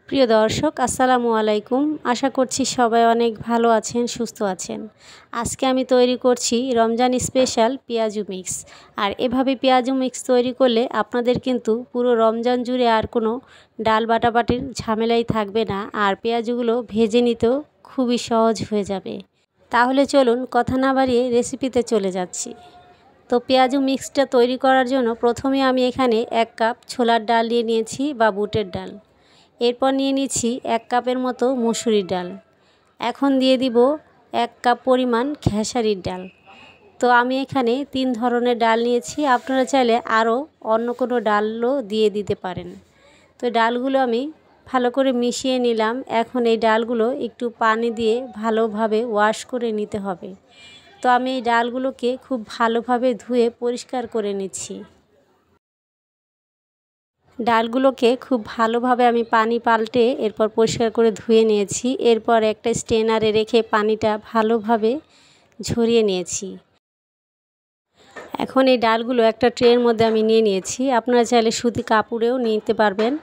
প্রিয় দর্শক আসসালামু আলাইকুম। আশা করছি সবাই অনেক ভালো আছেন, সুস্থ আছেন। আজকে আমি তৈরি করছি রমজান স্পেশাল পেঁয়াজু মিক্স। আর এভাবে পেঁয়াজু মিক্স তৈরি করলে আপনাদের কিন্তু পুরো রমজান জুড়ে আর কোনো ডাল বাটাবাটির ঝামেলাই থাকবে না, আর পেঁয়াজুগুলো ভেজে নিতেও খুবই সহজ হয়ে যাবে। তাহলে চলুন কথা না বাড়িয়ে রেসিপিতে চলে যাচ্ছি। তো পেঁয়াজু মিক্সটা তৈরি করার জন্য প্রথমে আমি এখানে 1 কাপ ছোলার ডাল নিয়ে নিয়েছি বা বুটের ডাল। এরপর নিয়ে নিচ্ছি 1 কাপের মতো মসুরির ডাল। এখন দিয়ে দিব 1 কাপ পরিমাণ খেসারির ডাল। তো আমি এখানে 3 ধরনের ডাল নিয়েছি, আপনারা চাইলে আরও অন্য কোনো ডালও দিয়ে দিতে পারেন। তো ডালগুলো আমি ভালো করে মিশিয়ে নিলাম। এখন এই ডালগুলো একটু পানি দিয়ে ভালোভাবে ওয়াশ করে নিতে হবে। তো আমি এই ডালগুলোকে খুব ভালোভাবে ধুয়ে পরিষ্কার করে নিচ্ছি। ডালগুলোকে খুব ভালোভাবে আমি পানি পাল্টে এরপর পরিষ্কার করে ধুয়ে নিয়েছি। এরপর একটা স্ট্রেনারে রেখে পানিটা ভালোভাবে ঝরিয়ে নিয়েছি। এখন এই ডালগুলো একটা ট্রের মধ্যে আমি নিয়ে নিয়েছি, আপনারা চাইলে সুতি কাপড়েও নিতে পারবেন।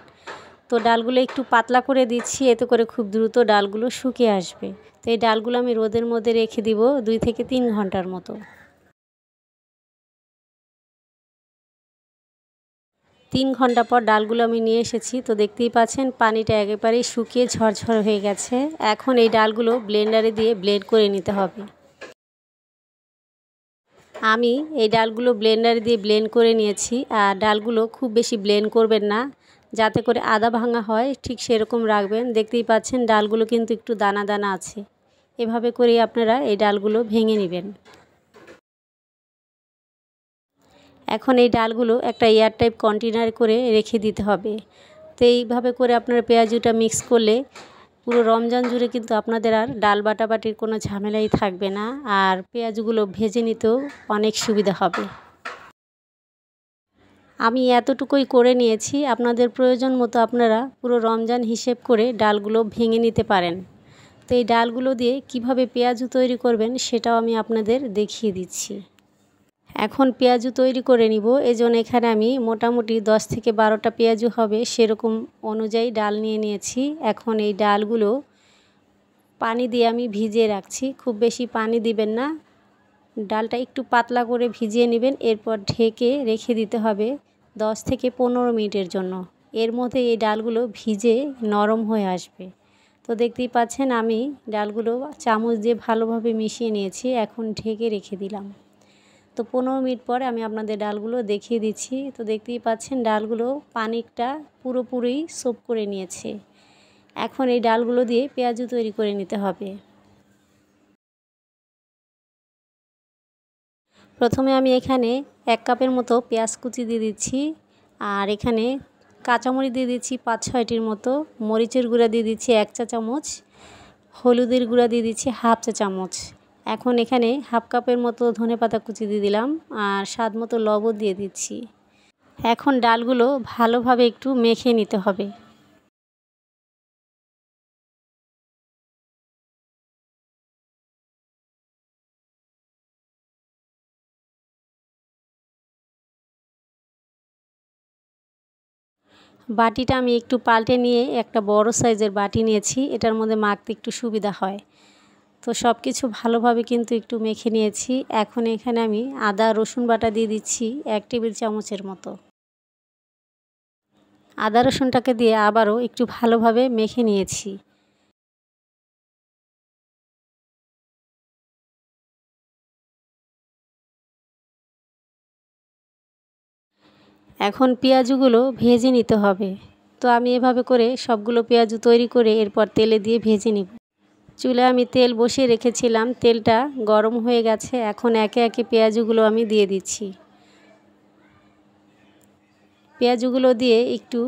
তো ডালগুলো একটু পাতলা করে দিচ্ছি, এতে করে খুব দ্রুত ডালগুলো শুকিয়ে আসবে। তো এই ডালগুলো আমি রোদের মধ্যে রেখে দিব 2 থেকে 3 ঘন্টার মতো। 3 ঘন্টা পর ডালগুলো আমি নিয়ে এসেছি। তো দেখতেই পাচ্ছেন পানিটা একেবারেই শুকিয়ে ঝরঝর হয়ে গেছে। এখন এই ডালগুলো ব্লেন্ডারে দিয়ে ব্লেন্ড করে নিতে হবে। আমি এই ডালগুলো ব্লেন্ডারে দিয়ে ব্লেন্ড করে নিয়েছি। আর ডালগুলো খুব বেশি ব্লেন্ড করবেন না, যাতে করে আদা ভাঙা হয় ঠিক সেরকম রাখবেন। দেখতেই পাচ্ছেন ডালগুলো কিন্তু একটু দানা দানা আছে। এভাবে করেই আপনারা এই ডালগুলো ভেঙে নেবেন। এখন এই ডালগুলো একটা এয়ারটাইট কন্টেনার করে রেখে দিতে হবে। তো এইভাবে করে আপনারা পেঁয়াজুটা মিক্স করলে পুরো রমজান জুড়ে কিন্তু আপনাদের আর ডাল বাটাবাটির কোনো ঝামেলাই থাকবে না, আর পেঁয়াজগুলো ভেজে নিতেও অনেক সুবিধা হবে। আমি এতটুকুই করে নিয়েছি, আপনাদের প্রয়োজন মতো আপনারা পুরো রমজান হিসেব করে ডালগুলো ভেঙে নিতে পারেন। তো এই ডালগুলো দিয়ে কিভাবে পেঁয়াজু তৈরি করবেন সেটাও আমি আপনাদের দেখিয়ে দিচ্ছি। এখন পেঁয়াজু তৈরি করে নিব। এজন্য এখানে আমি মোটামুটি 10 থেকে 12টা পেঁয়াজু হবে সেরকম অনুযায়ী ডাল নিয়ে নিয়েছি। এখন এই ডালগুলো পানি দিয়ে আমি ভিজিয়ে রাখছি। খুব বেশি পানি দিবেন না, ডালটা একটু পাতলা করে ভিজিয়ে নেবেন। এরপর ঢেকে রেখে দিতে হবে 10 থেকে 15 মিনিটের জন্য। এর মধ্যে এই ডালগুলো ভিজে নরম হয়ে আসবে। তো দেখতেই পাচ্ছেন আমি ডালগুলো চামচ দিয়ে ভালোভাবে মিশিয়ে নিয়েছি। এখন ঢেকে রেখে দিলাম। তো 15 মিনিট পরে আমি আপনাদের ডালগুলো দেখিয়ে দিচ্ছি। তো দেখতেই পাচ্ছেন ডালগুলো পানিটা পুরোপুরি সোপ করে নিয়েছে। এখন এই ডালগুলো দিয়ে পেঁয়াজু তৈরি করে নিতে হবে। প্রথমে আমি এখানে 1 কাপের মতো পেঁয়াজ কুচি দিয়ে দিচ্ছি। আর এখানে কাঁচামরিচ দিয়ে দিচ্ছি 5-6টির মতো, মরিচের গুঁড়া দিয়ে দিচ্ছি 1 চা চামচ, হলুদের গুঁড়া দিয়ে দিচ্ছি 1/2 চা চামচ। এখন এখানে 1/2 কাপের মতো ধনেপাতা কুচি দিয়ে দিলাম, আর স্বাদ মতো লবণ দিয়ে দিচ্ছি। এখন ডালগুলো ভালোভাবে একটু মেখে নিতে হবে। বাটিটা আমি একটু পাল্টে নিয়ে একটা বড় সাইজের বাটি নিয়েছি, এটার মধ্যে মাখতে একটু সুবিধা হয়। তো সব কিছু ভালোভাবে কিন্তু একটু মেখে নিয়েছি। এখন এখানে আমি আদা রসুন বাটা দিয়ে দিচ্ছি 1 টেবিল চামচের মতো। আদা রসুনটাকে দিয়ে আবারও একটু ভালোভাবে মেখে নিয়েছি। এখন পেঁয়াজুগুলো ভেজে নিতে হবে। তো আমি এভাবে করে সবগুলো পেঁয়াজু তৈরি করে এরপর তেলে দিয়ে ভেজে নিব। চুলায় আমি তেল বসিয়ে রেখেছিলাম, তেলটা গরম হয়ে গেছে। এখন একে একে পেঁয়াজুগুলো আমি দিয়ে দিচ্ছি। পেঁয়াজুগুলো দিয়ে একটু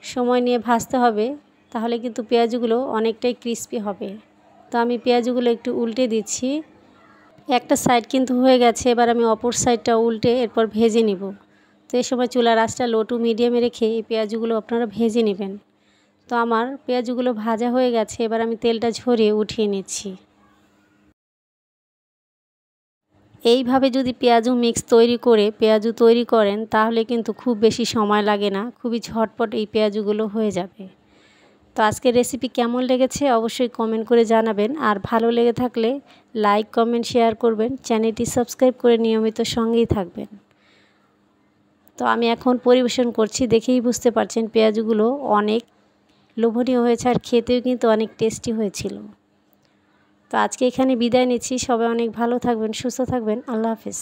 সময় নিয়ে ভাজতে হবে, তাহলে কিন্তু পেঁয়াজুগুলো অনেকটাই ক্রিস্পি হবে। তো আমি পেঁয়াজুগুলো একটু উল্টে দিচ্ছি। একটা সাইড কিন্তু হয়ে গেছে, এবার আমি অপর সাইডটা উল্টে এরপর ভেজে নিব। তো এই সময় চুলার আঁচটা লো টু মিডিয়ামে রেখে এই পেঁয়াজুগুলো আপনারা ভেজে নেবেন। তো আমার পেঁয়াজুগুলো ভাজা হয়ে গেছে, এবার আমি তেলটা ঝরিয়ে উঠিয়ে নিচ্ছি। এইভাবে যদি পেঁয়াজু মিক্স পেঁয়াজু তৈরি করেন তাহলে কিন্তু খুব বেশি সময় লাগে না, খুবই ঝটপট এই পেঁয়াজুগুলো হয়ে যাবে। তো আজকের রেসিপি কেমন লেগেছে অবশ্যই কমেন্ট করে জানাবেন, আর ভালো লেগে থাকলে লাইক কমেন্ট শেয়ার করবেন, চ্যানেলটি সাবস্ক্রাইব করে নিয়মিত সঙ্গেই থাকবেন। তো আমি এখন পরিবেশন করছি, দেখেই বুঝতে পারছেন পেঁয়াজগুলো অনেক লোভনীয় হয়েছে আর খেতেও কিন্তু অনেক টেস্টি হয়েছিল। তো আজকে এখানে বিদায় নিচ্ছি, সবাই অনেক ভালো থাকবেন, সুস্থ থাকবেন, আল্লাহ হাফেজ।